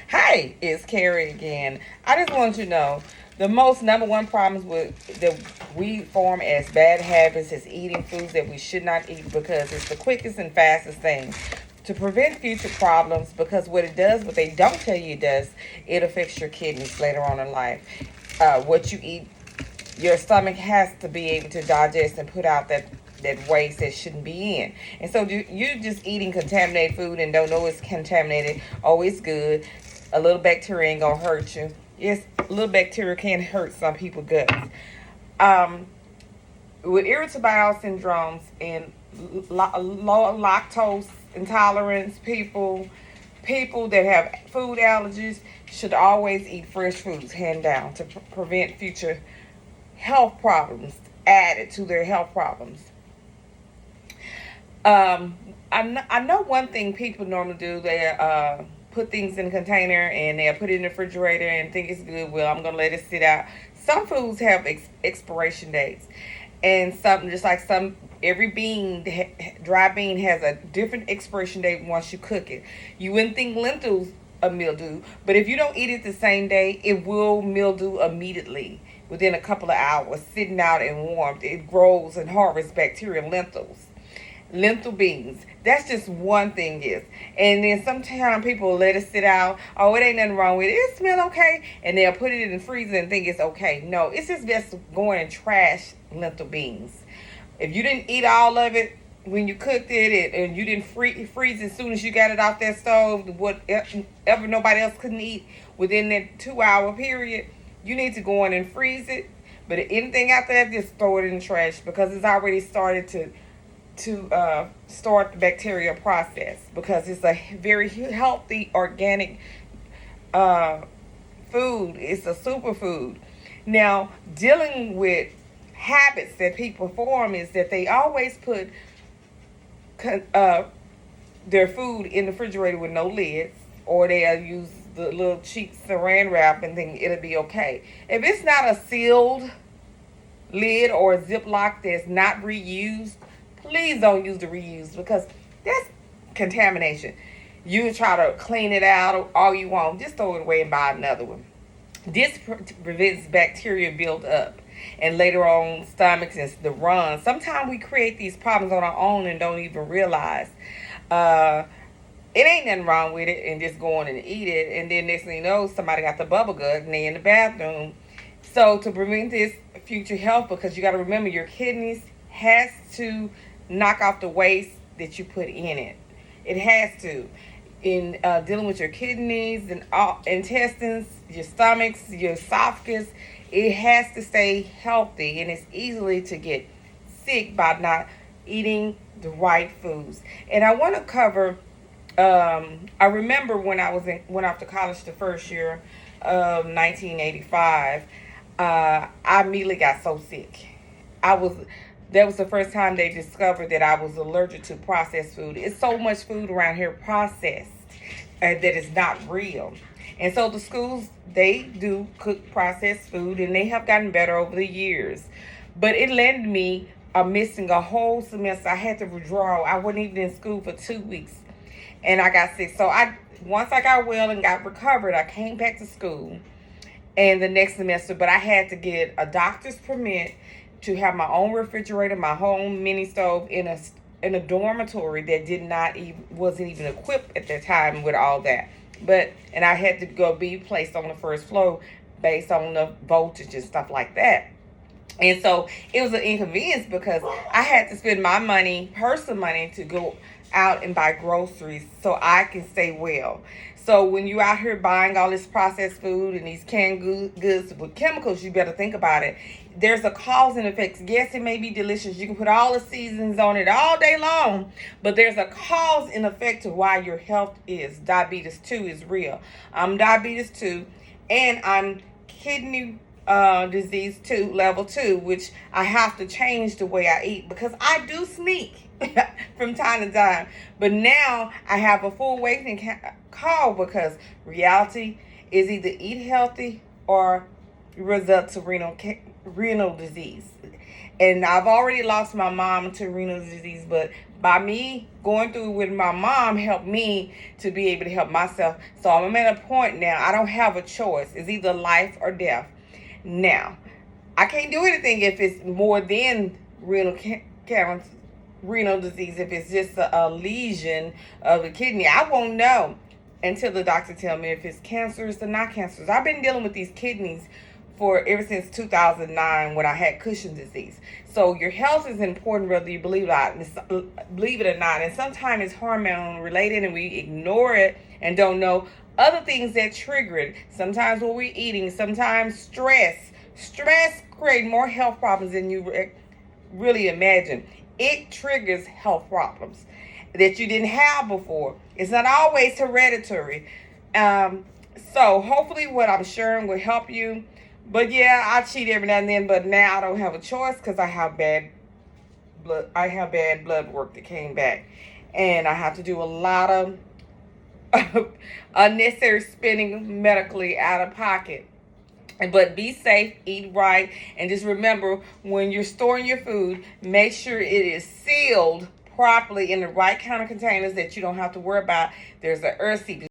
Hey, it's Carrie again. I just want you to know the most number one problems with that we form as bad habits is eating foods that we should not eat because it's the quickest and fastest thing to prevent future problems. Because what it does, what they don't tell you it does, it affects your kidneys later on in life. What you eat, your stomach has to be able to digest and put out that waste that shouldn't be in. And so you just eating contaminated food and don't know it's contaminated. Oh, it's good. A little bacteria ain't gonna hurt you. Yes, a little bacteria can hurt some people's guts. Um, with irritable bowel syndromes and low lactose intolerance people that have food allergies should always eat fresh foods, hand down, to prevent future health problems added to their health problems. Um, I know one thing people normally do. They put things in a container and they'll put it in the refrigerator and think it's good. Well, I'm going to let it sit out. Some foods have expiration dates. And something just like every dry bean has a different expiration date once you cook it. You wouldn't think lentils a mildew, but if you don't eat it the same day, it will mildew immediately within a couple of hours. Sitting out and warmed, it grows and harvests bacteria. Lentil beans. That's just one thing is. And then sometimes people let it sit out. Oh, it ain't nothing wrong with it. It smell okay. And they'll put it in the freezer and think it's okay. No, it's just best going and trash lentil beans. If you didn't eat all of it when you cooked it and you didn't freeze as soon as you got it off that stove, whatever nobody else couldn't eat within that 2 hour period, you need to go in and freeze it. But anything after that, just throw it in the trash because it's already started to start the bacterial process because it's a very healthy organic uh, food. It's a superfood. Now, dealing with habits that people form is that they always put uh, their food in the refrigerator with no lids, or they'll use the little cheap saran wrap and think it'll be okay. If it's not a sealed lid or a Ziploc that's not reused, please don't use the reuse because that's contamination. You try to clean it out all you want, just throw it away and buy another one. This prevents bacteria build up and later on stomachs and the run. Sometimes we create these problems on our own and don't even realize. Uh, it ain't nothing wrong with it and just go on and eat it. And then next thing you know, somebody got the bubble gut and they in the bathroom. So to prevent this future health, because you got to remember your kidneys has to knock off the waste that you put in it. It has to. In dealing with your kidneys and intestines, your stomachs, your esophagus, it has to stay healthy, and it's easily to get sick by not eating the right foods. And I want to cover. I remember when went off to college the first year of 1985. I immediately got so sick. I was That was the first time they discovered that I was allergic to processed food. It's so much food around here processed that is not real. And so the schools, they do cook processed food and they have gotten better over the years. But it led me missing a whole semester. I had to withdraw. I wasn't even in school for 2 weeks and I got sick. So once I got well and got recovered, I came back to school and the next semester, but I had to get a doctor's permit to have my own refrigerator, my home mini stove in a dormitory that did not even wasn't even equipped at the time with all that. And I had to go be placed on the first floor based on the voltage and stuff like that. And so it was an inconvenience because I had to spend my money, personal money, to go out and buy groceries so I can stay well. So when you out here buying all this processed food and these canned goods with chemicals, you better think about it. There's a cause and effects. Yes, it may be delicious. You can put all the seasons on it all day long, but there's a cause and effect to why your health is. Diabetes 2 is real. I'm diabetes 2, and I'm kidney disease 2, level 2, which I have to change the way I eat because I do sneak from time to time. But now I have a full awakening call because reality is either eat healthy or result to renal disease. And I've already lost my mom to renal disease, but by me going through with my mom helped me to be able to help myself. So I'm at a point now, I don't have a choice. It's either life or death. Now, I can't do anything if it's more than renal disease. If it's just a lesion of the kidney, I won't know until the doctor tell me if it's cancerous or not cancerous. I've been dealing with these kidneys for ever since 2009 when I had Cushing's disease. So your health is important whether you believe it or not. And sometimes it's hormone related and we ignore it and don't know other things that trigger it. Sometimes what we're eating, sometimes stress. Stress creates more health problems than you really imagine. It triggers health problems that you didn't have before. It's not always hereditary. So hopefully what I'm sharing will help you. But yeah, I cheat every now and then, but now I don't have a choice because I have bad blood work that came back. And I have to do a lot of unnecessary spending medically out of pocket. But be safe, eat right, and just remember when you're storing your food, make sure it is sealed properly in the right kind of containers that you don't have to worry about. There's an earth seep.